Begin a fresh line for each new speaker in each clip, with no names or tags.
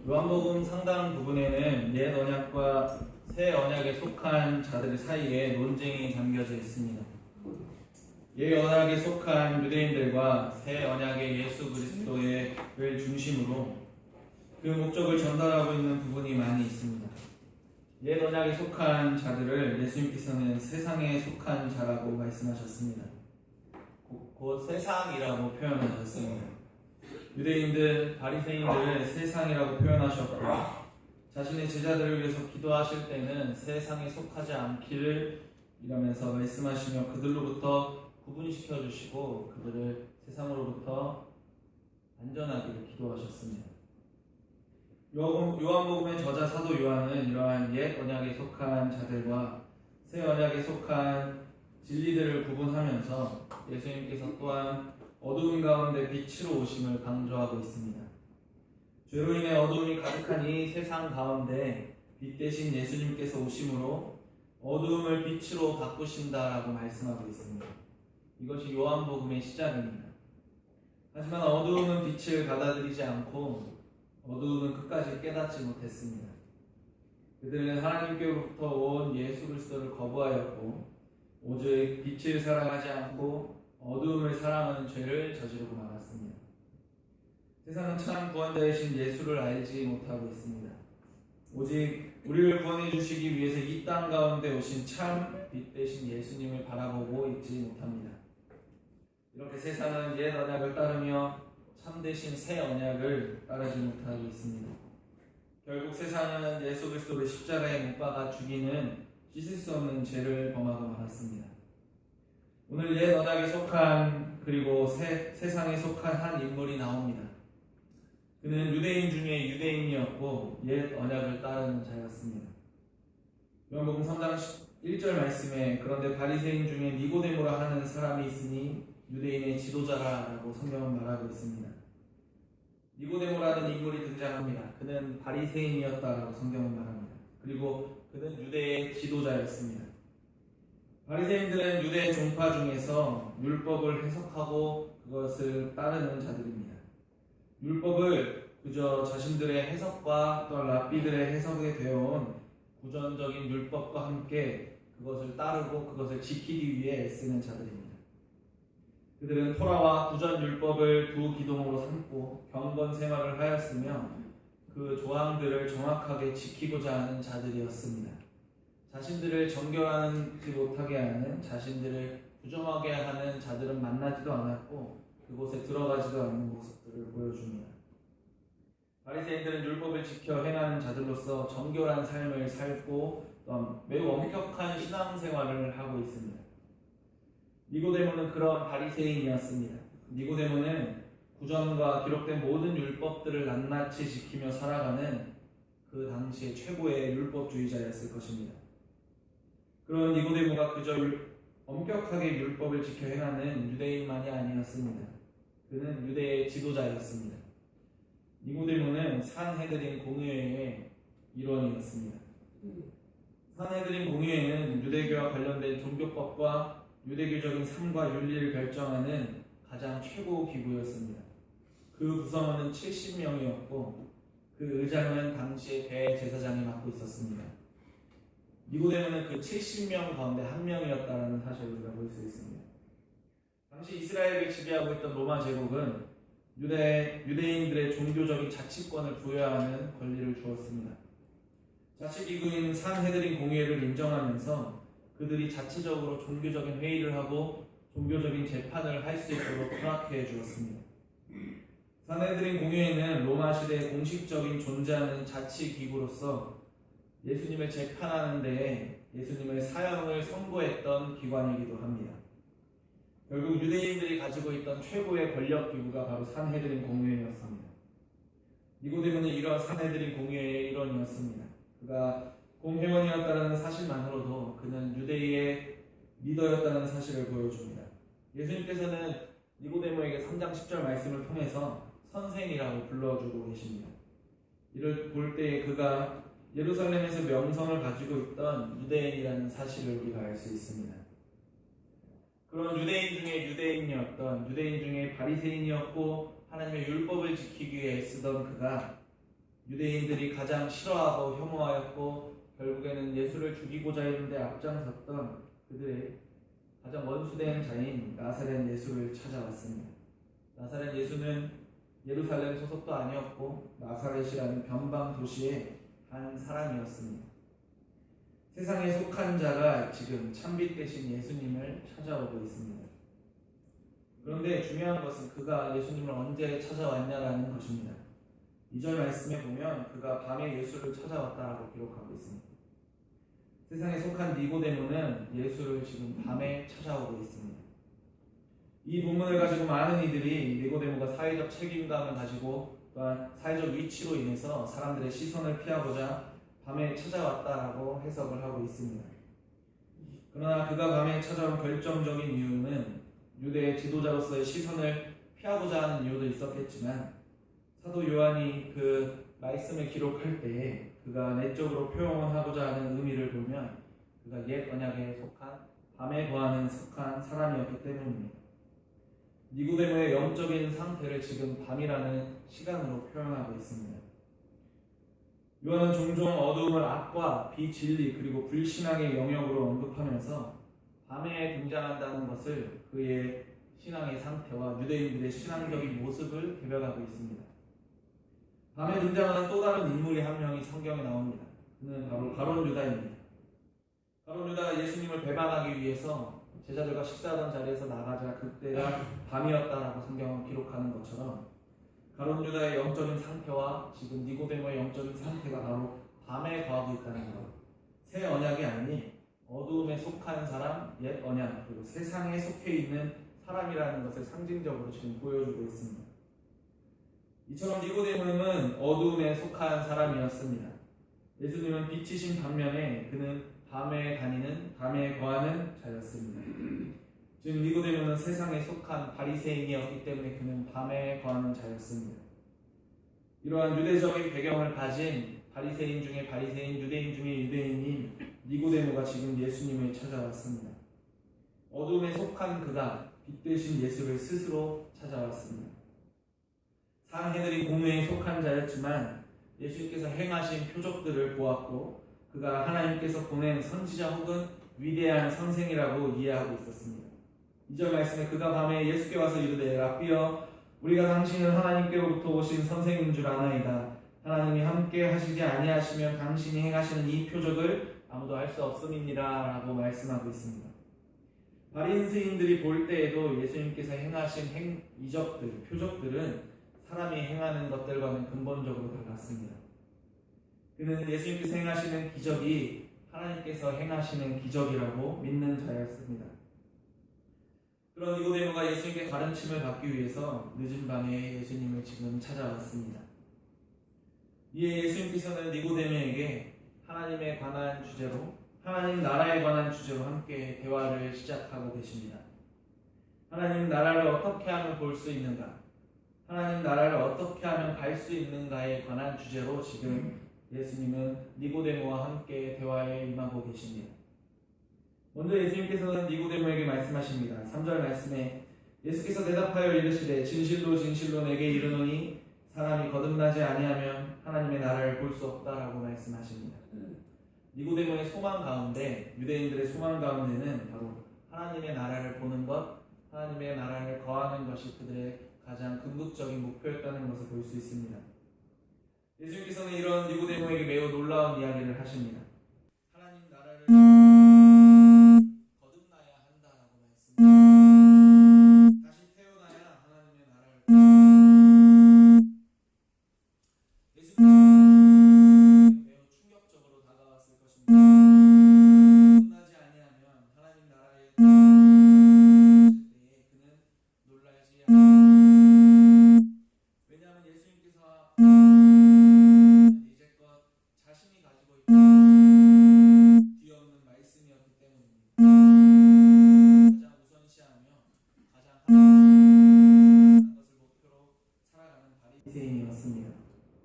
요한복음 상당 부분에는 옛 언약과 새 언약에 속한 자들 사이에 논쟁이 담겨져 있습니다. 옛 언약에 속한 유대인들과 새 언약의 예수 그리스도를 중심으로 그 목적을 전달하고 있는 부분이 많이 있습니다. 옛 언약에 속한 자들을 예수님께서는 세상에 속한 자라고 말씀하셨습니다. 곧 세상이라고 표현하셨습니다. 유대인들, 바리새인들을 세상이라고 표현하셨고 자신의 제자들을 위해서 기도하실 때는 세상에 속하지 않기를 이라면서 말씀하시며 그들로부터 구분시켜 주시고 그들을 세상으로부터 안전하기를 기도하셨습니다. 요한복음의 저자 사도 요한은 이러한 옛 언약에 속한 자들과 새 언약에 속한 진리들을 구분하면서 예수님께서 또한 어두운 가운데 빛으로 오심을 강조하고 있습니다. 죄로 인해 어두움이 가득한 이 세상 가운데 빛 대신 예수님께서 오심으로 어두움을 빛으로 바꾸신다라고 말씀하고 있습니다. 이것이 요한복음의 시작입니다. 하지만 어두움은 빛을 받아들이지 않고 어두움은 끝까지 깨닫지 못했습니다. 그들은 하나님께로부터 온 예수 그리스도를 거부하였고 오직 빛을 사랑하지 않고 어두움을 사랑하는 죄를 저지르고 말았습니다. 세상은 참 구원자이신 예수를 알지 못하고 있습니다. 오직 우리를 구원해 주시기 위해서 이 땅 가운데 오신 참 빛 대신 예수님을 바라보고 있지 못합니다. 이렇게 세상은 옛 언약을 따르며 참 대신 새 언약을 따르지 못하고 있습니다. 결국 세상은 예수 그리스도를 십자가에 못 박아 죽이는 씻을 수 없는 죄를 범하고 말았습니다. 오늘 옛 언약에 속한 그리고 세상에 속한 한 인물이 나옵니다. 그는 유대인 중에 유대인이었고 옛 언약을 따르는 자였습니다. 요한복음 3장 1절 말씀에 그런데 바리새인 중에 니고데모라 하는 사람이 있으니 유대인의 지도자라고 성경은 말하고 있습니다. 니고데모라는 인물이 등장합니다. 그는 바리새인이었다라고 성경은 말합니다. 그리고 그는 유대의 지도자였습니다. 바리새인들은 유대 종파 중에서 율법을 해석하고 그것을 따르는 자들입니다. 율법을 그저 자신들의 해석과 또 랍비들의 해석에 되어온 구전적인 율법과 함께 그것을 따르고 그것을 지키기 위해 애쓰는 자들입니다. 그들은 토라와 구전 율법을 두 기둥으로 삼고 경건 생활을 하였으며 그 조항들을 정확하게 지키고자 하는 자들이었습니다. 자신들을 정결하지 못하게 하는, 자신들을 부정하게 하는 자들은 만나지도 않았고 그곳에 들어가지도 않는 모습들을 보여줍니다. 바리새인들은 율법을 지켜 행하는 자들로서 정결한 삶을 살고 또 매우 엄격한 신앙생활을 하고 있습니다. 니고데모는 그런 바리새인이었습니다. 니고데모는 구전과 기록된 모든 율법들을 낱낱이 지키며 살아가는 그 당시의 최고의 율법주의자였을 것입니다. 그런 니고데모가 그저 엄격하게 율법을 지켜 행하는 유대인만이 아니었습니다. 그는 유대의 지도자였습니다. 니고데모는 산헤드린 공의회의 일원이었습니다. 산헤드린 공의회는 유대교와 관련된 종교법과 유대교적인 삶과 윤리를 결정하는 가장 최고 기구였습니다. 그 구성원은 70명이었고 그 의장은 당시의 대제사장이 맡고 있었습니다. 니고데모는 그 70명 가운데 한 명이었다는 사실을 우리가 볼 수 있습니다. 당시 이스라엘을 지배하고 있던 로마 제국은 유대인들의 종교적인 자치권을 부여하는 권리를 주었습니다. 자치기구인 산헤드린 공의회를 인정하면서 그들이 자체적으로 종교적인 회의를 하고 종교적인 재판을 할 수 있도록 허락해 주었습니다. 산헤드린 공의회는 로마 시대의 공식적인 존재하는 자치기구로서 예수님을 재판하는 데에 예수님의 사형을 선고했던 기관이기도 합니다. 결국 유대인들이 가지고 있던 최고의 권력 기구가 바로 산헤드린 공의회였습니다. 니고데모는 이런 산헤드린 공의회의 일원이었습니다. 그가 공회원이었다는 사실만으로도 그는 유대의 리더였다는 사실을 보여줍니다. 예수님께서는 니고데모에게 3장 10절 말씀을 통해서 선생이라고 불러주고 계십니다. 이를 볼 때에 그가 예루살렘에서 명성을 가지고 있던 유대인이라는 사실을 우리가 알 수 있습니다. 그런 유대인 중에 유대인이었던, 유대인 중에 바리새인이었고 하나님의 율법을 지키기 위해 애쓰던 그가 유대인들이 가장 싫어하고 혐오하였고 결국에는 예수를 죽이고자 했는데 앞장섰던 그들의 가장 원수된 자인 나사렛 예수를 찾아왔습니다. 나사렛 예수는 예루살렘 소속도 아니었고 나사렛이라는 변방 도시의 한 사람이었습니다. 세상에 속한 자가 지금 참빛 대신 예수님을 찾아오고 있습니다. 그런데 중요한 것은 그가 예수님을 언제 찾아왔냐라는 것입니다. 2절 말씀에 보면 그가 밤에 예수를 찾아왔다라고 기록하고 있습니다. 세상에 속한 니고데모는 예수를 지금 밤에 찾아오고 있습니다. 이 본문을 가지고 많은 이들이 니고데모가 사회적 책임감을 가지고 또한 사회적 위치로 인해서 사람들의 시선을 피하고자 밤에 찾아왔다라고 해석을 하고 있습니다. 그러나 그가 밤에 찾아온 결정적인 이유는 유대의 지도자로서의 시선을 피하고자 하는 이유도 있었겠지만 사도 요한이 그 말씀을 기록할 때에 그가 내적으로 표현하고자 하는 의미를 보면 그가 옛 언약에 속한 밤에 거하는 속한 사람이었기 때문입니다. 니고데모의 영적인 상태를 지금 밤이라는 시간으로 표현하고 있습니다. 요한은 종종 어두움을 악과 비진리 그리고 불신앙의 영역으로 언급하면서 밤에 등장한다는 것을 그의 신앙의 상태와 유대인들의 신앙적인 모습을 대변하고 있습니다. 밤에 등장하는 또 다른 인물이 한 명이 성경에 나옵니다. 그는 바로 가룟 유다입니다. 가룟 유다가 예수님을 배반하기 위해서 제자들과 식사하던 자리에서 나가자 그때가 밤이었다라고 성경은 기록하는 것처럼 가룟 유다의 영적인 상태와 지금 니고데모의 영적인 상태가 바로 밤에 거하고 있다는 것. 새 언약이 아닌 어두움에 속한 사람, 옛 언약, 그리고 세상에 속해 있는 사람이라는 것을 상징적으로 지금 보여주고 있습니다. 이처럼 니고데모는 어두움에 속한 사람이었습니다. 예수님은 빛이신 반면에 그는 밤에 다니는, 밤에 거하는 자였습니다. 즉 니고데모는 세상에 속한 바리새인이었기 때문에 그는 밤에 거하는 자였습니다. 이러한 유대적인 배경을 가진 바리새인 중에 바리새인, 유대인 중에 유대인인 니고데모가 지금 예수님을 찾아왔습니다. 어둠에 속한 그가 빛 대신 예수를 스스로 찾아왔습니다. 상해들이 공회에 속한 자였지만 예수님께서 행하신 표적들을 보았고 그가 하나님께서 보낸 선지자 혹은 위대한 선생이라고 이해하고 있었습니다. 2절 말씀에 그가 밤에 예수께 와서 이르되 라삐여 우리가 당신은 하나님께로부터 오신 선생인 줄 아나이다. 하나님이 함께 하시지 아니하시면 당신이 행하시는 이 표적을 아무도 할 수 없음이니라 라고 말씀하고 있습니다. 바리새인들이 볼 때에도 예수님께서 행하신 이적들, 표적들은 사람이 행하는 것들과는 근본적으로 달랐습니다. 그는 예수님께서 행하시는 기적이 하나님께서 행하시는 기적이라고 믿는 자였습니다. 그런 니고데모가 예수님께 가르침을 받기 위해서 늦은 밤에 예수님을 지금 찾아왔습니다. 이에 예수님께서는 니고데모에게 하나님에 관한 주제로, 하나님 나라에 관한 주제로 함께 대화를 시작하고 계십니다. 하나님 나라를 어떻게 하면 볼 수 있는가? 하나님 나라를 어떻게 하면 갈 수 있는가에 관한 주제로 지금 예수님은 니고데모와 함께 대화에 임하고 계십니다. 먼저 예수님께서는 니고데모에게 말씀하십니다. 3절 말씀에 예수께서 대답하여 이르시되 진실로 진실로 내게 이르노니 사람이 거듭나지 아니하면 하나님의 나라를 볼 수 없다라고 말씀하십니다. 니고데모의 소망 가운데, 유대인들의 소망 가운데는 바로 하나님의 나라를 보는 것, 하나님의 나라를 거하는 것이 그들의 가장 궁극적인 목표였다는 것을 볼 수 있습니다. 예수님께서는 이런 니고데모에게 매우 놀라운 이야기를 하십니다. 하나님 나라를 거듭나야 한다라고 말씀합니다. 다시 태어나야 하나님의 나라를 예수님께서는 매우 충격적으로 다가왔을 것입니다. 거듭나지 아니하면 하나님 나라에 들어가는 때에 그는 놀라지 않습니다. 왜냐하면 예수님께서 이제껏 자신이 가지고 있던 뒤엎는 말씀이었기 때문입니다. 가장 우선시하며 가장 하나님 것을 목표로 살아가는 바리새인이었습니다.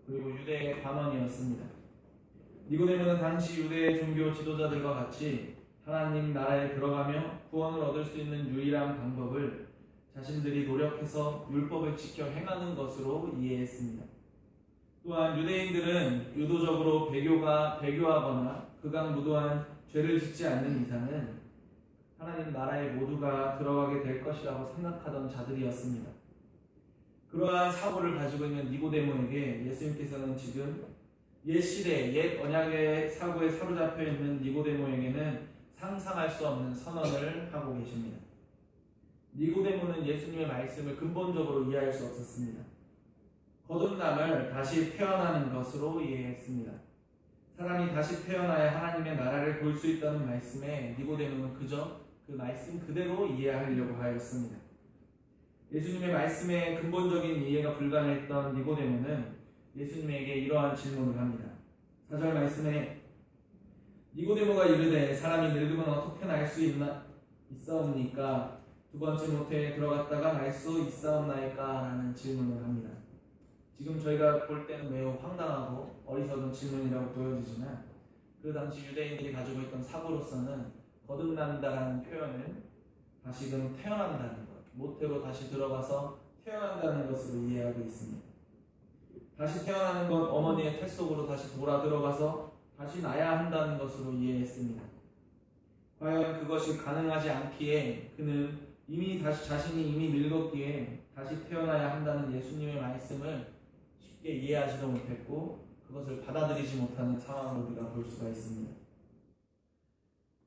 그리고 유대의 관원이었습니다. 니고데모는 당시 유대의 종교 지도자들과 같이 하나님 나라에 들어가며 구원을 얻을 수 있는 유일한 방법을 자신들이 노력해서 율법을 지켜 행하는 것으로 이해했습니다. 또한 유대인들은 의도적으로 배교하거나 극악무도한 죄를 짓지 않는 이상은 하나님 나라에 모두가 들어가게 될 것이라고 생각하던 자들이었습니다. 그러한 사고를 가지고 있는 니고데모에게 예수님께서는 지금 옛 시대, 옛 언약의 사고에 사로잡혀 있는 니고데모에게는 상상할 수 없는 선언을 하고 계십니다. 니고데모는 예수님의 말씀을 근본적으로 이해할 수 없었습니다. 거듭남을 다시 태어나는 것으로 이해했습니다. 사람이 다시 태어나야 하나님의 나라를 볼 수 있다는 말씀에 니고데모는 그저 그 말씀 그대로 이해하려고 하였습니다. 예수님의 말씀에 근본적인 이해가 불가능했던 니고데모는 예수님에게 이러한 질문을 합니다. 4절 말씀에 니고데모가 이르되 사람이 늙으면 어떻게 날 수 있사옵니까? 두 번째 모태에 들어갔다가 날 수 있사옵나이까? 라는 질문을 합니다. 지금 저희가 볼 때는 매우 황당하고 어리석은 질문이라고 보여지지만 그 당시 유대인들이 가지고 있던 사고로서는 거듭난다라는 표현은 다시금 태어난다는 것, 모태로 다시 들어가서 태어난다는 것으로 이해하고 있습니다. 다시 태어나는 것, 어머니의 태 속으로 다시 돌아 들어가서 다시 나야 한다는 것으로 이해했습니다. 과연 그것이 가능하지 않기에 그는 자신이 이미 늙었기에 다시 태어나야 한다는 예수님의 말씀을 쉽게 이해하지도 못했고 그것을 받아들이지 못하는 상황을 우리가 볼 수가 있습니다.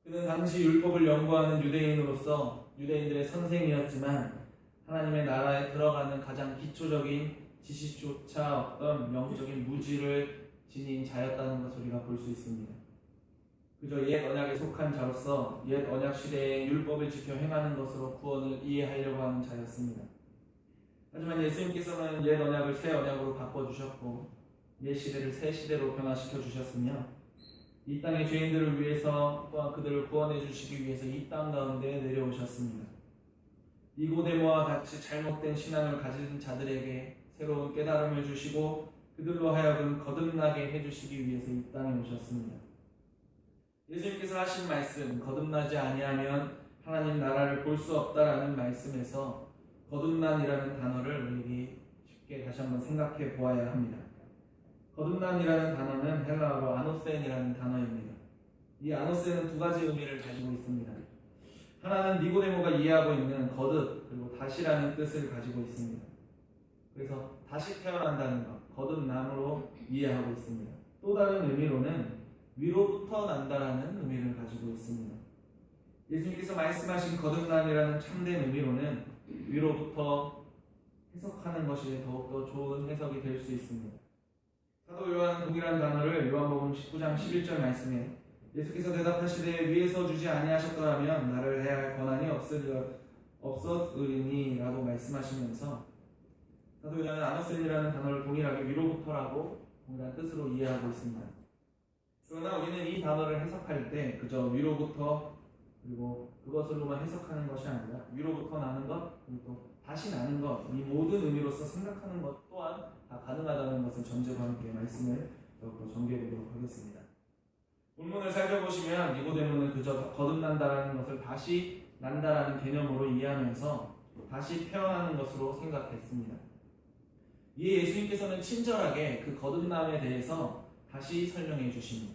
그는 당시 율법을 연구하는 유대인으로서 유대인들의 선생이었지만 하나님의 나라에 들어가는 가장 기초적인 지식조차 없던 영적인 무지를 지닌 자였다는 것을 우리가 볼 수 있습니다. 그저 옛 언약에 속한 자로서 옛 언약 시대의 율법을 지켜 행하는 것으로 구원을 이해하려고 하는 자였습니다. 하지만 예수님께서는 옛 언약을 새 언약으로 바꿔주셨고 옛 시대를 새 시대로 변화시켜 주셨으며 이 땅의 죄인들을 위해서 또한 그들을 구원해 주시기 위해서 이 땅 가운데 내려오셨습니다. 니고데모와 같이 잘못된 신앙을 가진 자들에게 새로운 깨달음을 주시고 그들로 하여금 거듭나게 해주시기 위해서 이 땅에 오셨습니다. 예수님께서 하신 말씀, 거듭나지 아니하면 하나님 나라를 볼 수 없다라는 말씀에서 거듭난이라는 단어를 우리에게 쉽게 다시 한번 생각해 보아야 합니다. 거듭난이라는 단어는 헬라어로 아노센이라는 단어입니다. 이 아노센은 두 가지 의미를 가지고 있습니다. 하나는 니고데모가 이해하고 있는 거듭 그리고 다시라는 뜻을 가지고 있습니다. 그래서 다시 태어난다는 것, 거듭남으로 이해하고 있습니다. 또 다른 의미로는 위로부터 난다라는 의미를 가지고 있습니다. 예수님께서 말씀하신 거듭남이라는 참된 의미로는 위로부터 해석하는 것이 더욱더 좋은 해석이 될 수 있습니다. 사도 요한은 동일한 단어를 요한복음 19장 11절 말씀에 예수께서 대답하시되 위에서 주지 아니하셨더라면 나를 해야 할 권한이 없었으리니 라고 말씀하시면서 사도 요한은 아노센이라는 단어를 동일하게 위로부터라고 동일한 뜻으로 이해하고 있습니다. 그러나 우리는 이 단어를 해석할 때 그저 위로부터 그리고 그것으로만 해석하는 것이 아니라 위로부터 나는 것 그리고 또 다시 나는 것 이 모든 의미로서 생각하는 것 또한 다 가능하다는 것을 전제로 함께 말씀을 더욱더 전개해보도록 하겠습니다. 본문을 살펴보시면 니고데모는 그저 거듭난다라는 것을 다시 난다라는 개념으로 이해하면서 다시 태어나는 것으로 생각했습니다. 이에 예수님께서는 친절하게 그 거듭남에 대해서 다시 설명해 주십니다.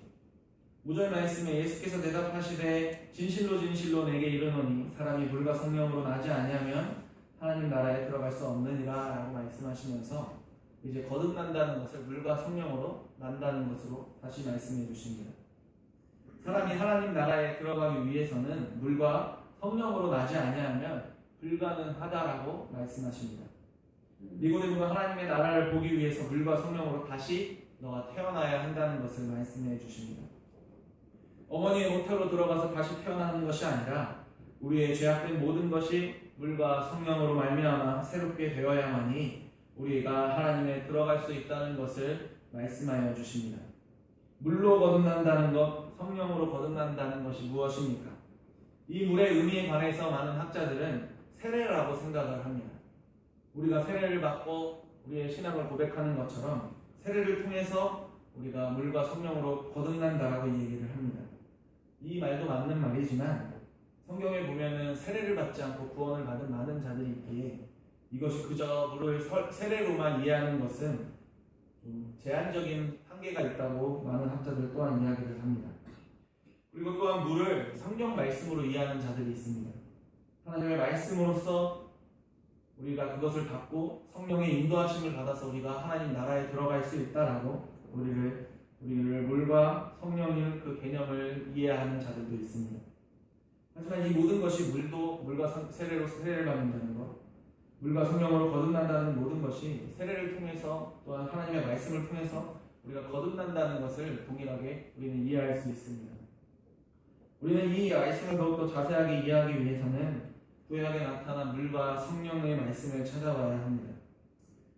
5절 말씀에 예수께서 대답하시되 진실로 진실로 내게 이르노니 사람이 물과 성령으로 나지 아니하면 하나님 나라에 들어갈 수 없느니라 라고 말씀하시면서 이제 거듭난다는 것을 물과 성령으로 난다는 것으로 다시 말씀해 주십니다. 사람이 하나님 나라에 들어가기 위해서는 물과 성령으로 나지 아니하면 불가능하다라고 말씀하십니다. 니고데모가 하나님의 나라를 보기 위해서 물과 성령으로 다시 너가 태어나야 한다는 것을 말씀해 주십니다. 어머니의 모태로 들어가서 다시 태어나는 것이 아니라 우리의 죄악된 모든 것이 물과 성령으로 말미암아 새롭게 되어야만이 우리가 하나님에 들어갈 수 있다는 것을 말씀하여 주십니다. 물로 거듭난다는 것, 성령으로 거듭난다는 것이 무엇입니까? 이 물의 의미에 관해서 많은 학자들은 세례라고 생각을 합니다. 우리가 세례를 받고 우리의 신앙을 고백하는 것처럼 세례를 통해서 우리가 물과 성령으로 거듭난다라고 얘기를 합니다. 이 말도 맞는 말이지만 성경에 보면은 세례를 받지 않고 구원을 받은 많은 자들이 있기에 이것이 그저 물을 세례로만 이해하는 것은 좀 제한적인 한계가 있다고 많은 학자들 또한 이야기를 합니다. 그리고 또한 물을 성경 말씀으로 이해하는 자들이 있습니다. 하나님의 말씀으로서 우리가 그것을 받고 성령의 인도하심을 받아서 우리가 하나님 나라에 들어갈 수 있다라고 우리를 물과 성령의 그 개념을 이해하는 자들도 있습니다. 하지만 이 모든 것이 물과 세례를 받는다는 것, 물과 성령으로 거듭난다는 모든 것이 세례를 통해서 또한 하나님의 말씀을 통해서 우리가 거듭난다는 것을 동일하게 우리는 이해할 수 있습니다. 우리는 이 말씀을 더욱더 자세하게 이해하기 위해서는 구약에 나타난 물과 성령의 말씀을 찾아봐야 합니다.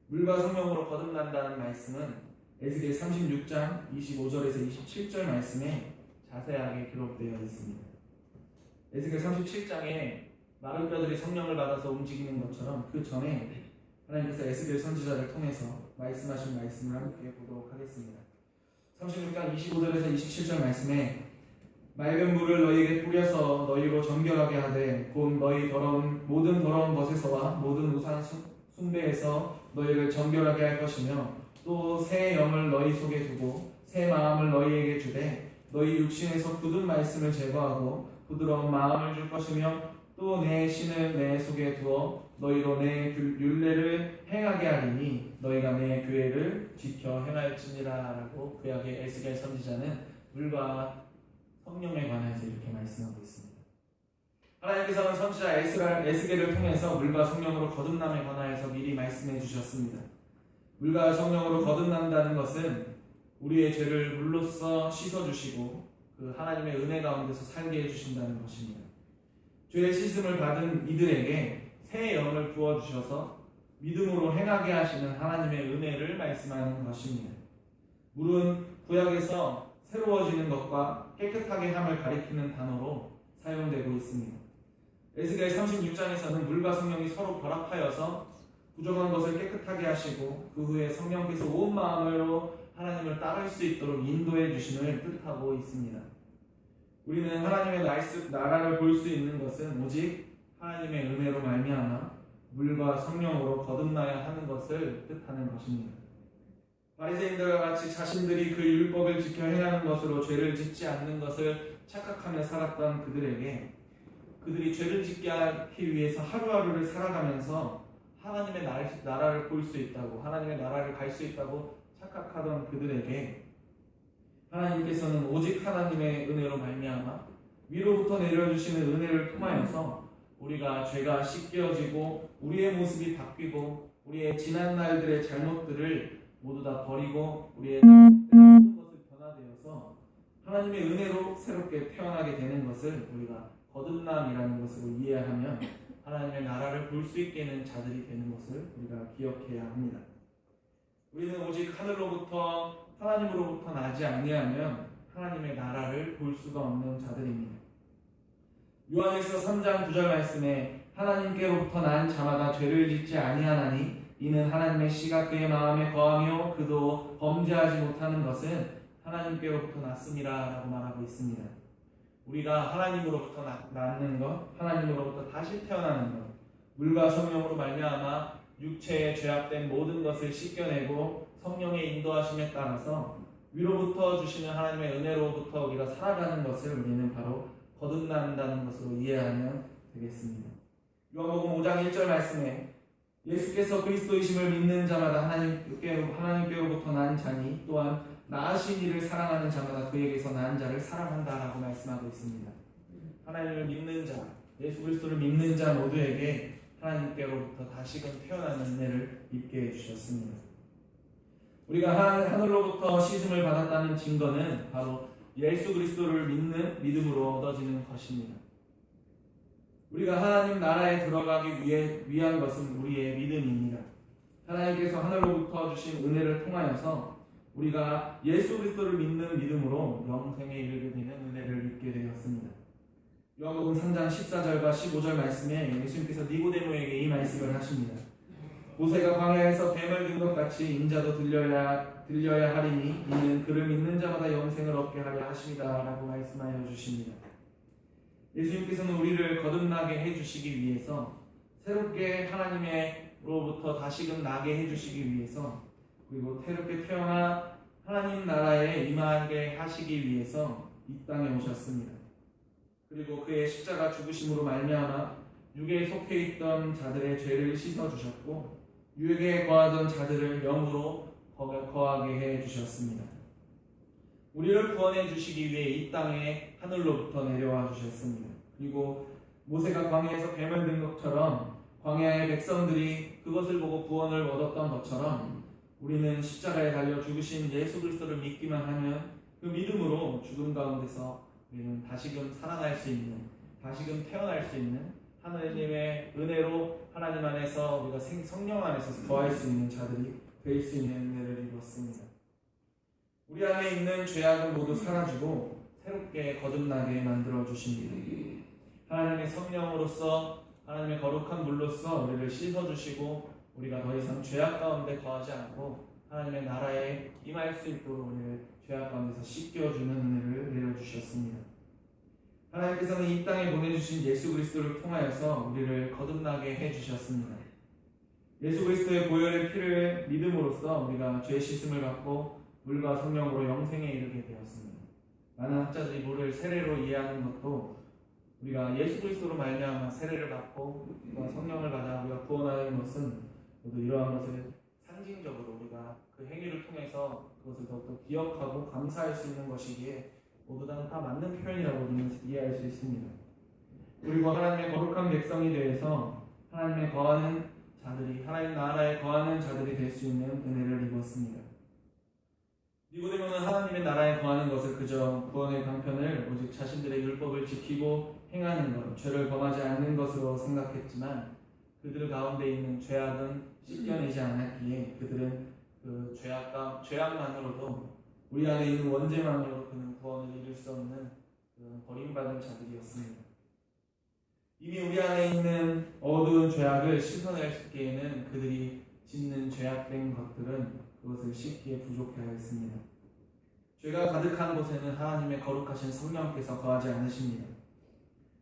물과 성령으로 거듭난다는 말씀은 에스겔 36장 25절에서 27절 말씀에 자세하게 기록되어 있습니다. 에스겔 37장에 마른 뼈들이 성령을 받아서 움직이는 것처럼 그 전에 하나님께서 에스겔 선지자를 통해서 말씀하신 말씀을 함께 보도록 하겠습니다. 36장 25절에서 27절 말씀에 맑은 물을 너희에게 뿌려서 너희로 정결하게 하되 곧 너희 모든 더러운 것에서와 모든 우상 숭배에서 너희를 정결하게 할 것이며 또 새 영을 너희 속에 두고 새 마음을 너희에게 주되 너희 육신에서 굳은 말씀을 제거하고 부드러운 마음을 줄 것이며 또 내 신을 내 속에 두어 너희로 내 율례를 행하게 하리니 너희가 내 교회를 지켜 행할지니라 라고 구약의 에스겔 선지자는 물과 성령에 관해서 이렇게 말씀하고 있습니다. 하나님께서는 선지자 에스겔을 통해서 물과 성령으로 거듭남에 관하여서 미리 말씀해 주셨습니다. 물과 성령으로 거듭난다는 것은 우리의 죄를 물로써 씻어주시고 그 하나님의 은혜 가운데서 살게 해주신다는 것입니다. 죄의 씻음을 받은 이들에게 새 영을 부어주셔서 믿음으로 행하게 하시는 하나님의 은혜를 말씀하는 것입니다. 물은 구약에서 새로워지는 것과 깨끗하게 함을 가리키는 단어로 사용되고 있습니다. 에스겔 36장에서는 물과 성령이 서로 결합하여서 부정한 것을 깨끗하게 하시고 그 후에 성령께서 온 마음으로 하나님을 따를 수 있도록 인도해 주심을 뜻하고 있습니다. 우리는 하나님의 나라를 볼 수 있는 것은 오직 하나님의 은혜로 말미암아 물과 성령으로 거듭나야 하는 것을 뜻하는 것입니다. 바리새인들과 같이 자신들이 그 율법을 지켜 행하는 것으로 죄를 짓지 않는 것을 착각하며 살았던 그들이 죄를 짓게 하기 위해서 하루하루를 살아가면서 하나님의 나라를 볼 수 있다고, 하나님의 나라를 갈 수 있다고 착각하던 그들에게 하나님께서는 오직 하나님의 은혜로 말미암아 위로부터 내려주시는 은혜를 통하여서 우리가 죄가 씻겨지고 우리의 모습이 바뀌고 우리의 지난 날들의 잘못들을 모두 다 버리고 우리의 모든 것을 변화되어서 하나님의 은혜로 새롭게 태어나게 되는 것을 우리가 거듭남이라는 것으로 이해하면 하나님의 나라를 볼 수 있게 되는 자들이 되는 것을 우리가 기억해야 합니다. 우리는 오직 하나님으로부터 나지 아니하면 하나님의 나라를 볼 수가 없는 자들입니다. 요한일서 3장 9절 말씀에 하나님께로부터 난 자마다 죄를 짓지 아니하나니 이는 하나님의 씨가 그의 마음에 거하며 그도 범죄하지 못하는 것은 하나님께로부터 났음이라 라고 말하고 있습니다. 우리가 하나님으로부터 낳는 것, 하나님으로부터 다시 태어나는 것, 물과 성령으로 말미암아 육체에 죄악된 모든 것을 씻겨내고 성령의 인도하심에 따라서 위로부터 주시는 하나님의 은혜로부터 우리가 살아가는 것을 우리는 바로 거듭난다는 것으로 이해하면 되겠습니다. 요한복음 5장 1절 말씀에 예수께서 그리스도이심을 믿는 자마다 하나님께로부터 난 자니 또한 나으신 이를 사랑하는 자마다 그에게서 난 자를 사랑한다라고 말씀하고 있습니다. 하나님을 믿는 자, 예수 그리스도를 믿는 자 모두에게 하나님께로부터 다시금 태어나는 은혜를 입게 해주셨습니다. 우리가 하늘로부터 씻음을 받았다는 증거는 바로 예수 그리스도를 믿는 믿음으로 얻어지는 것입니다. 우리가 하나님 나라에 들어가기 위한 것은 우리의 믿음입니다. 하나님께서 하늘로부터 주신 은혜를 통하여서 우리가 예수 그리스도를 믿는 믿음으로 영생에 이르게 되는 은혜를 입게 되었습니다. 요한복음 3장 14절과 15절 말씀에 예수님께서 니고데모에게 이 말씀을 하십니다. 모세가 광야에서 뱀을 든 것 같이 인자도 들려야 하리니 이는 그를 믿는 자마다 영생을 얻게 하려 하십니다 라고 말씀하여 주십니다. 예수님께서는 우리를 거듭나게 해주시기 위해서 새롭게 하나님으로부터 다시금 나게 해주시기 위해서 그리고 새롭게 태어나 하나님 나라에 임하게 하시기 위해서 이 땅에 오셨습니다. 그리고 그의 십자가 죽으심으로 말미암아 육에 속해 있던 자들의 죄를 씻어 주셨고 육에 거하던 자들을 영으로 거하게 해 주셨습니다. 우리를 구원해 주시기 위해 이 땅에 하늘로부터 내려와 주셨습니다. 그리고 모세가 광야에서 뱀을 든 것처럼 광야의 백성들이 그것을 보고 구원을 얻었던 것처럼 우리는 십자가에 달려 죽으신 예수 그리스도를 믿기만 하면 그 믿음으로 죽음 가운데서 우리는 다시금 살아날 수 있는, 다시금 태어날 수 있는 하나님의 은혜로 하나님 안에서 우리가 성령 안에서 거할 수 있는 자들이 될 수 있는 은혜를 입었습니다. 우리 안에 있는 죄악은 모두 사라지고 새롭게 거듭나게 만들어 주십니다. 하나님의 성령으로서 하나님의 거룩한 물로서 우리를 씻어주시고 우리가 더 이상 죄악 가운데 거하지 않고 하나님의 나라에 임할 수 있도록 우리를 죄악 가운데서 씻겨주는 은혜를 내려주셨습니다. 하나님께서는 이 땅에 보내주신 예수 그리스도를 통하여서 우리를 거듭나게 해주셨습니다. 예수 그리스도의 보혈의 피를 믿음으로써 우리가 죄 씻음을 받고 물과 성령으로 영생에 이르게 되었습니다. 많은 학자들이 물을 세례로 이해하는 것도 우리가 예수 그리스도로 말미암아 세례를 받고 성령을 받아 우리가 구원하는 것은 모두 이러한 것을 상징적으로 우리가 그 행위를 통해서 그것을 더욱더 기억하고 감사할 수 있는 것이기에 모두 다 맞는 표현이라고 우리는 이해할 수 있습니다. 그리고 하나님의 거룩한 백성이 되어서 하나님의 거하는 자들이, 하나님 나라에 거하는 자들이 될 수 있는 은혜를 입었습니다. 니고데모는 하나님의 나라에 거하는 것을 그저 구원의 방편을 오직 자신들의 율법을 지키고 행하는 것, 죄를 범하지 않는 것으로 생각했지만 그들 가운데 있는 죄악은 씻겨내지 않았기에 그들은 그 죄악만으로도 우리 안에 있는 원죄만으로도 그는 구원을 이룰 수 없는 버림받은 자들이었습니다. 이미 우리 안에 있는 어두운 죄악을 씻어낼 수 있기에는 그들이 짓는 죄악된 것들은 그것을 씻기에 부족하였습니다. 죄가 가득한 곳에는 하나님의 거룩하신 성령께서 거하지 않으십니다.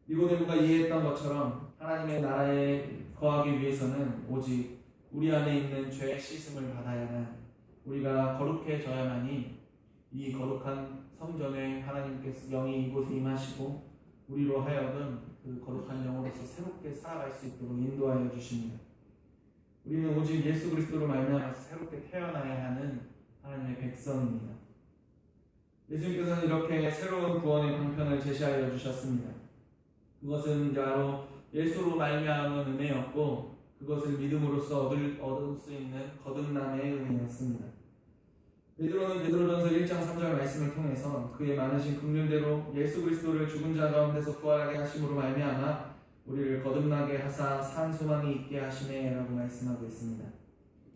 니고데모가 이해했던 것처럼 하나님의 나라에 거하기 위해서는 오직 우리 안에 있는 죄의 씻음을 받아야만, 우리가 거룩해져야만이 이 거룩한 성전에 하나님께서 영이 이곳에 임하시고 우리로 하여금 그 거룩한 영으로서 새롭게 살아갈 수 있도록 인도하여 주십니다. 우리는 오직 예수 그리스도로 말미암아 새롭게 태어나야 하는 하나님의 백성입니다. 예수님께서는 이렇게 새로운 구원의 방편을 제시하여 주셨습니다. 그것은 바로 예수로 말미암은 은혜였고 그것을 믿음으로써 얻을 수 있는 거듭남의 은혜였습니다. 베드로는 베드로전서 1장 3절 말씀을 통해서 그의 많으신 긍휼대로 예수 그리스도를 죽은 자 가운데서 부활하게 하심으로 말미암아 우리를 거듭나게 하사 산 소망이 있게 하시네라고 말씀하고 있습니다.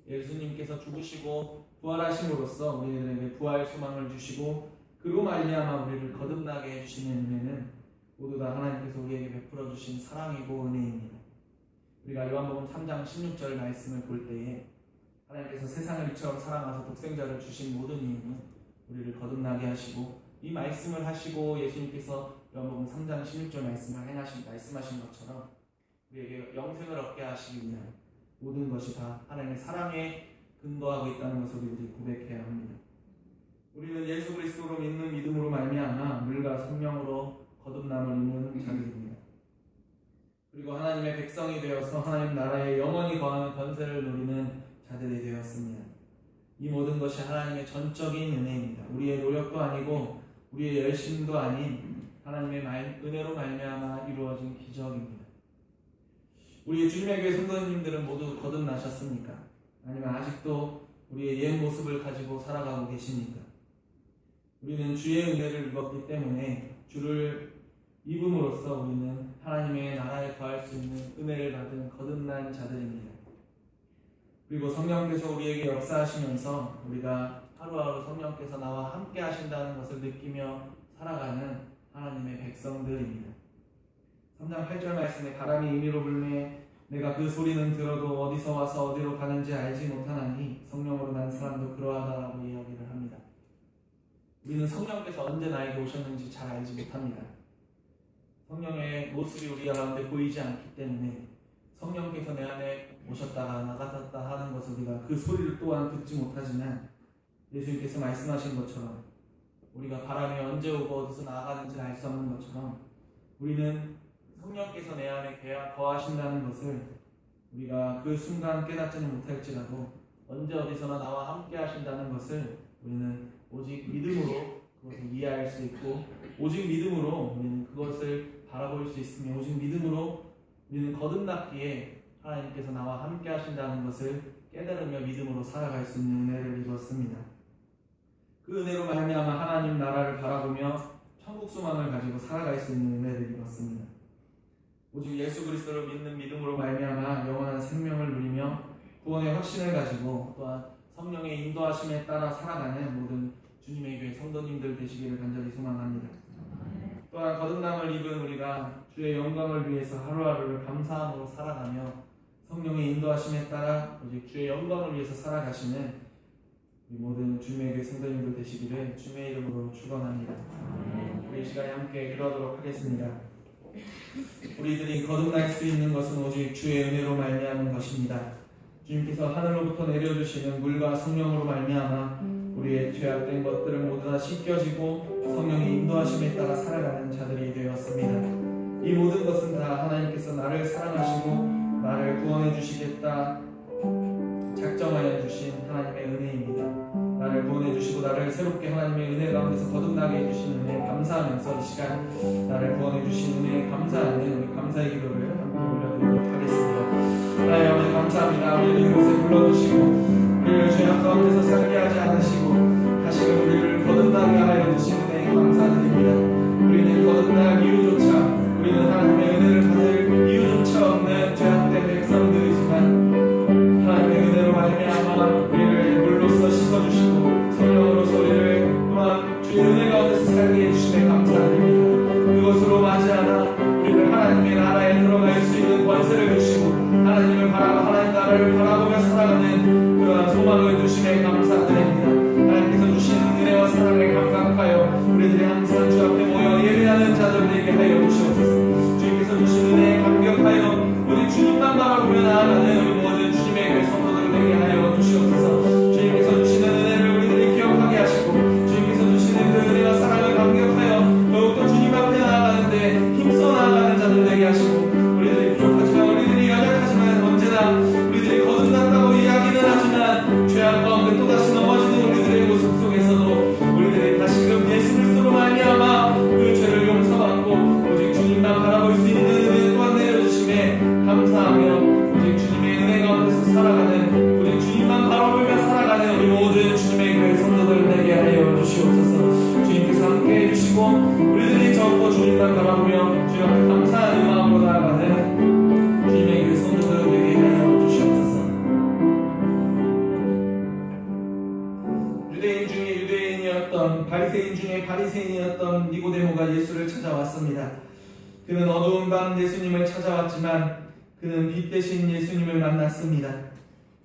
예수님께서 죽으시고 부활하심으로써 우리들에게 부활 소망을 주시고 그로 말미암아 우리를 거듭나게 해주시는 은혜는 모두 다 하나님께서 우리에게 베풀어 주신 사랑이고 은혜입니다. 우리가 요한복음 3장 16절 말씀을 볼 때에 하나님께서 세상을 이처럼 사랑하사 독생자를 주신 모든 이유는 우리를 거듭나게 하시고 이 말씀을 하시고 예수님께서 요한복음 3장 16절 말씀하신 것처럼 우리에게 영생을 얻게 하시기 위한 모든 것이 다 하나님의 사랑에 근거하고 있다는 것을 우리들이 고백해야 합니다. 우리는 예수 그리스도로 믿는 믿음으로 말미암아 물과 성령으로 거듭남을 입는 자들입니다. 그리고 하나님의 백성이 되어서 하나님 나라에 영원히 거하는 권세를 누리는 자들이 되었습니다. 이 모든 것이 하나님의 전적인 은혜입니다. 우리의 노력도 아니고 우리의 열심도 아닌 하나님의 은혜로 말미암아 이루어진 기적입니다. 우리의 주님의 교회 성도님들은 모두 거듭나셨습니까? 아니면 아직도 우리의 옛 모습을 가지고 살아가고 계십니까? 우리는 주의 은혜를 입었기 때문에 주를 입음으로써 우리는 하나님의 나라에 거할 수 있는 은혜를 받은 거듭난 자들입니다. 그리고 성령께서 우리에게 역사하시면서 우리가 하루하루 성령께서 나와 함께 하신다는 것을 느끼며 살아가는 하나님의 백성들입니다. 3장 8절 말씀에 바람이 임의로 불매 내가 그 소리는 들어도 어디서 와서 어디로 가는지 알지 못하나니 성령으로 난 사람도 그러하다라고 이야기를 합니다. 우리는 성령께서 언제 나에게 오셨는지 잘 알지 못합니다. 성령의 모습이 우리 가운데 보이지 않기 때문에 성령께서 내 안에 오셨다가 나갔다 하는 것을 우리가 그 소리를 또한 듣지 못하지만 예수님께서 말씀하신 것처럼 우리가 바람이 언제 오고 어디서 나가는지 알 수 없는 것처럼 우리는 성령께서 내 안에 거하신다는 것을 우리가 그 순간 깨닫지는 못할지라도 언제 어디서나 나와 함께 하신다는 것을 우리는 오직 믿음으로 그것을 이해할 수 있고 오직 믿음으로 우리는 그것을 바라볼 수 있으며 오직 믿음으로 우리는 거듭났기에 하나님께서 나와 함께 하신다는 것을 깨달으며 믿음으로 살아갈 수 있는 은혜를 입었습니다. 그 은혜로 말미암아 하나님 나라를 바라보며 천국 소망을 가지고 살아갈 수 있는 은혜를 입었습니다. 오직 예수 그리스도를 믿는 믿음으로 말미암아 영원한 생명을 누리며 구원의 확신을 가지고 또한 성령의 인도하심에 따라 살아가는 모든 주님의 교회 성도님들 되시기를 간절히 소망합니다. 또한 거듭남을 입은 우리가 주의 영광을 위해서 하루하루를 감사함으로 살아가며 성령의 인도하심에 따라 오직 주의 영광을 위해서 살아가시는 우리 모든 주님의 교회 성도님들 되시기를 주님의 이름으로 축원합니다. 우리 이 시간에 함께 기도하도록 하겠습니다. 우리들이 거듭날 수 있는 것은 오직 주의 은혜로 말미암은 것입니다. 주님께서 하늘로부터 내려주시는 물과 성령으로 말미암아 우리의 죄악된 것들을 모두 다 씻겨지고 성령의 인도하심에 따라 살아가는 자들이 되었습니다. 이 모든 것은 다 하나님께서 나를 사랑하시고 나를 구원해 주시겠다 작정하여 주신 하나님의 은혜입니다. 나를 구원해 주시고 나를 새롭게 하나님의 은혜 가운데서 거듭나게 해주신 은혜에 감사하면서 이 시간 나를 구원해 주신 은혜에 감사하는 우리 감사의 기도를 함께 올려드리도록 하겠습니다. 하나님 아버지 감사합니다. 우리를 이곳에 불러주시고 우리를 죄악 가운데서 살게 하지 않으시고 다시금 우리를 거듭나게 하여 주신 은혜에 감사드립니다. 우리는 거듭날 이유조차 우리는 하나님의 은혜를 받을 이유조차 없는 죄악된 백성들이지만 하나님의 은혜로 말미암아 우리를 물로써 씻어주시고 성령으로서 우리를 또한 주의 은혜 가운데서 살게 해주심에 감사드립니다. 그것으로 맞이하나 우리를 하나님의 나라에 들어갈 수 있는 권세를 주시고 하나님을 바라고 하나님 나라를 바라보며 살아가는 그러한 소망을 주심에 감사드립니다. 하나님께서 주시는 은혜와 사랑에 감각하여 우리들이 항상 주 앞에 모여 예배하는 자들 되게 하여 주시옵소서. 주님께서 주신 은혜에 감격하여 오직 주님만 바라보며 나아가는 우리 모든 주님의 그 성도들 되게 하여 주시옵소서. 주님께서 주시는 은혜를 우리들이 기억하게 하시고 주님께서 주시는 그 은혜와 사랑을 감격하여 더욱더 주님 앞에 나아가는데 힘써 나아가는 자들 되게 하시고 우리들이 부족하지만 우리들이 연약하지만 언제나 우리들이 거듭났다고 이야기는 하지만 죄악 가운데 또다시 넘어지는 우리들의 모습 속에서도 우리들이 다시금 예수 그리스도로 말미암아 그 죄를 용서받고 오직 주님만 바라볼 수 있는 은혜 또한 내려주심에 감사하며 오직 주님의 은혜 가운데서 살아가는 오직 주님만 바라보며 살아가는 우리 모든 주님의 교회 성도들 되게 하여 주시옵소서. 주님께서 함께 해주시고 우리들이 더욱더 주님만 바라보며 주님 앞에 감사하는 마음으로 나아가는 주님의 교회 성도들 되게 하여 주시옵소서. 유대인 중에 유대인이었던 바리새인 중에 바리새인이었던 니고데모가 예수를 찾아왔습니다. 그는 어두운 밤 예수님을 찾아왔지만 그는 빛 대신 예수님을 만났습니다.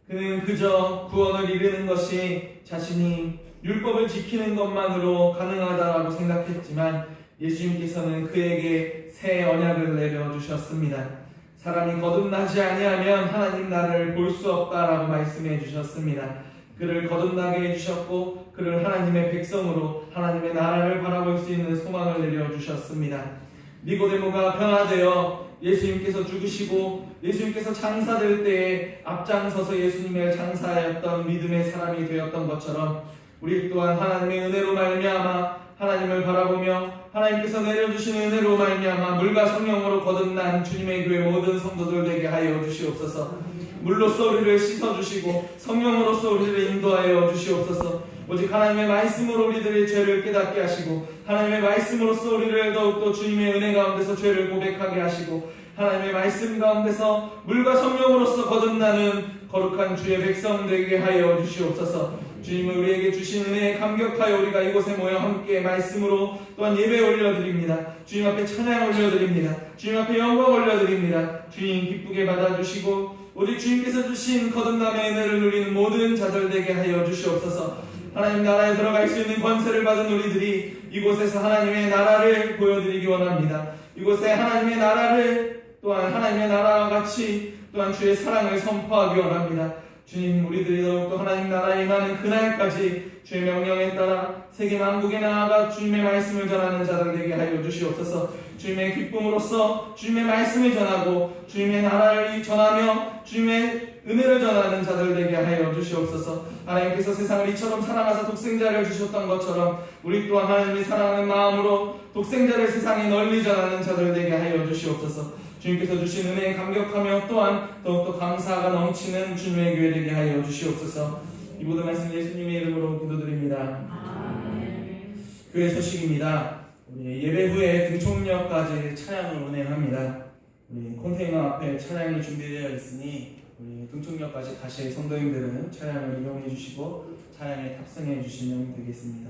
그는 그저 구원을 이루는 것이 자신이 율법을 지키는 것만으로 가능하다라고 생각했지만 예수님께서는 그에게 새 언약을 내려주셨습니다. 사람이 거듭나지 아니하면 하나님 나라를 볼 수 없다라고 말씀해 주셨습니다. 그를 거듭나게 해주셨고 그를 하나님의 백성으로 하나님의 나라를 바라볼 수 있는 소망을 내려주셨습니다. 니고데모가 변화되어 예수님께서 죽으시고 예수님께서 장사될 때에 앞장서서 예수님을 장사하였던 믿음의 사람이 되었던 것처럼 우리 또한 하나님의 은혜로 말미암아 하나님을 바라보며 하나님께서 내려주신 은혜로 말미암아 물과 성령으로 거듭난 주님의 교회 모든 성도들 되게 하여 주시옵소서. 물로써 우리를 씻어주시고 성령으로서 우리를 인도하여 주시옵소서. 오직 하나님의 말씀으로 우리들의 죄를 깨닫게 하시고 하나님의 말씀으로써 우리를 더욱더 주님의 은혜 가운데서 죄를 고백하게 하시고 하나님의 말씀 가운데서 물과 성령으로서 거듭나는 거룩한 주의 백성 되게 하여 주시옵소서. 주님은 우리에게 주신 은혜에 감격하여 우리가 이곳에 모여 함께 말씀으로 또한 예배 올려드립니다. 주님 앞에 찬양 올려드립니다. 주님 앞에 영광 올려드립니다. 주님 기쁘게 받아주시고 오직 주님께서 주신 거듭남의 은혜를 누리는 모든 자들 되게 하여 주시옵소서. 하나님 나라에 들어갈 수 있는 권세를 받은 우리들이 이곳에서 하나님의 나라를 보여드리기 원합니다. 이곳에 하나님의 나라를 또한 하나님의 나라와 같이 또한 주의 사랑을 선포하기 원합니다. 주님, 우리들이 더욱더 하나님 나라에 임하는 그날까지 주의 명령에 따라 세계 만국에 나아가 주님의 말씀을 전하는 자들 되게 하여 주시옵소서. 주님의 기쁨으로써 주님의 말씀을 전하고 주님의 나라를 전하며 주님의 은혜를 전하는 자들 되게 하여 주시옵소서. 하나님께서 세상을 이처럼 사랑하사 독생자를 주셨던 것처럼 우리 또한 하나님이 사랑하는 마음으로 독생자를 세상에 널리 전하는 자들 되게 하여 주시옵소서. 주님께서 주신 은혜에 감격하며 또한 더욱더 감사가 넘치는 주님의 교회 되게 하여 주시옵소서. 이 모든 말씀 예수님의 이름으로 기도드립니다. 교회 소식입니다. 우리 예배 후에 등촌역까지 차량을 운행합니다. 우리 컨테이너 앞에 차량이 준비되어 있으니 우리 등촌역까지 가실 성도님들은 차량을 이용해 주시고 차량에 탑승해 주시면 되겠습니다.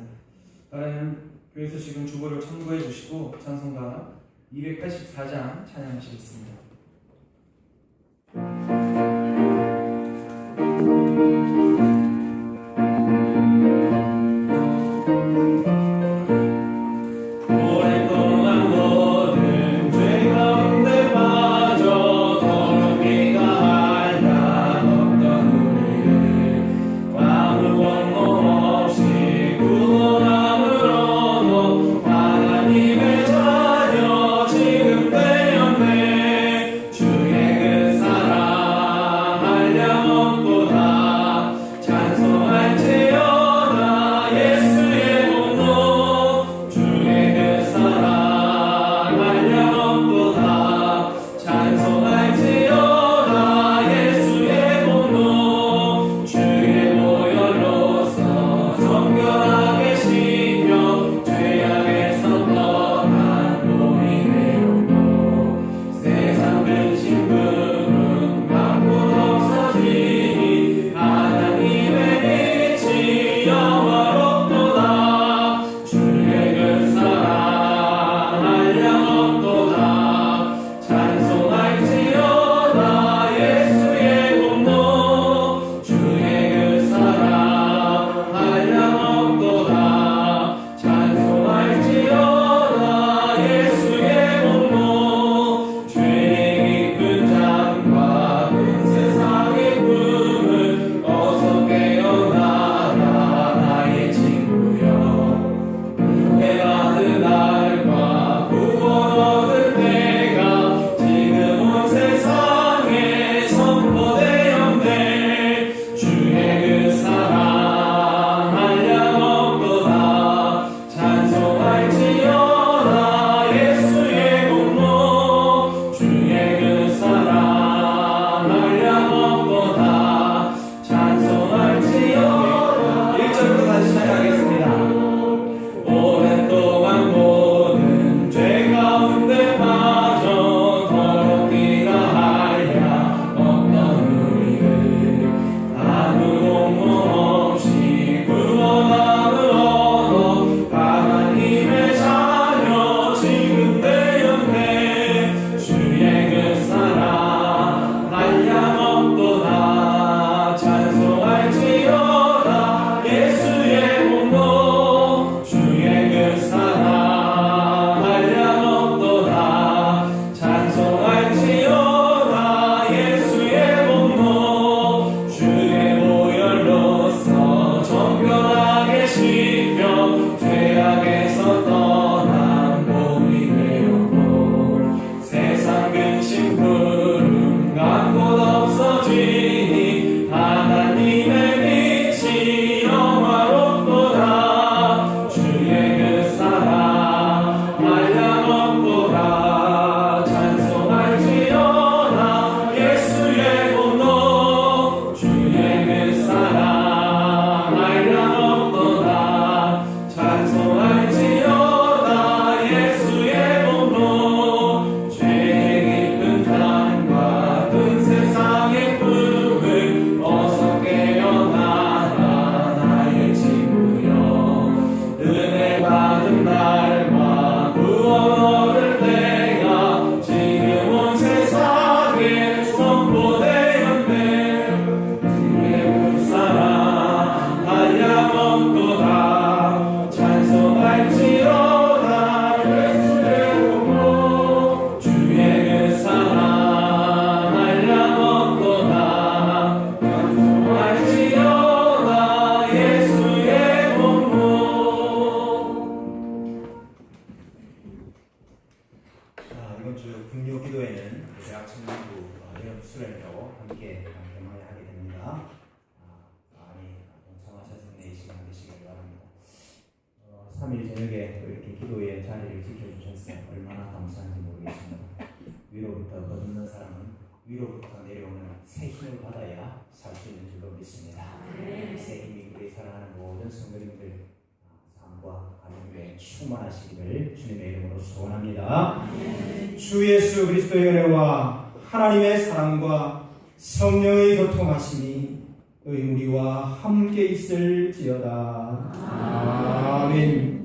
다른 교회 소식은 주보를 참고해 주시고 찬송가 284장 찬양하시겠습니다.
함께 경험하게 됩니다. 많이 동참하셔서 이 시간 되시길 바랍니다. 3일 저녁에 또 이렇게 기도의 자리를 지켜주셔서 얼마나 감사한지 모르겠습니다. 위로부터 거듭난 사람은 위로부터 내려오는 새 힘을 받아야 살 수 있는 줄로 믿습니다. 새 힘이 우리 사랑하는 모든 성도님들 삶과 가정에 충만하시기를 주님의 이름으로 소원합니다. 주 예수 그리스도의 은혜와 하나님의 사랑과 성령의 교통하심이 너희 우리와 함께 있을지어다. 아멘.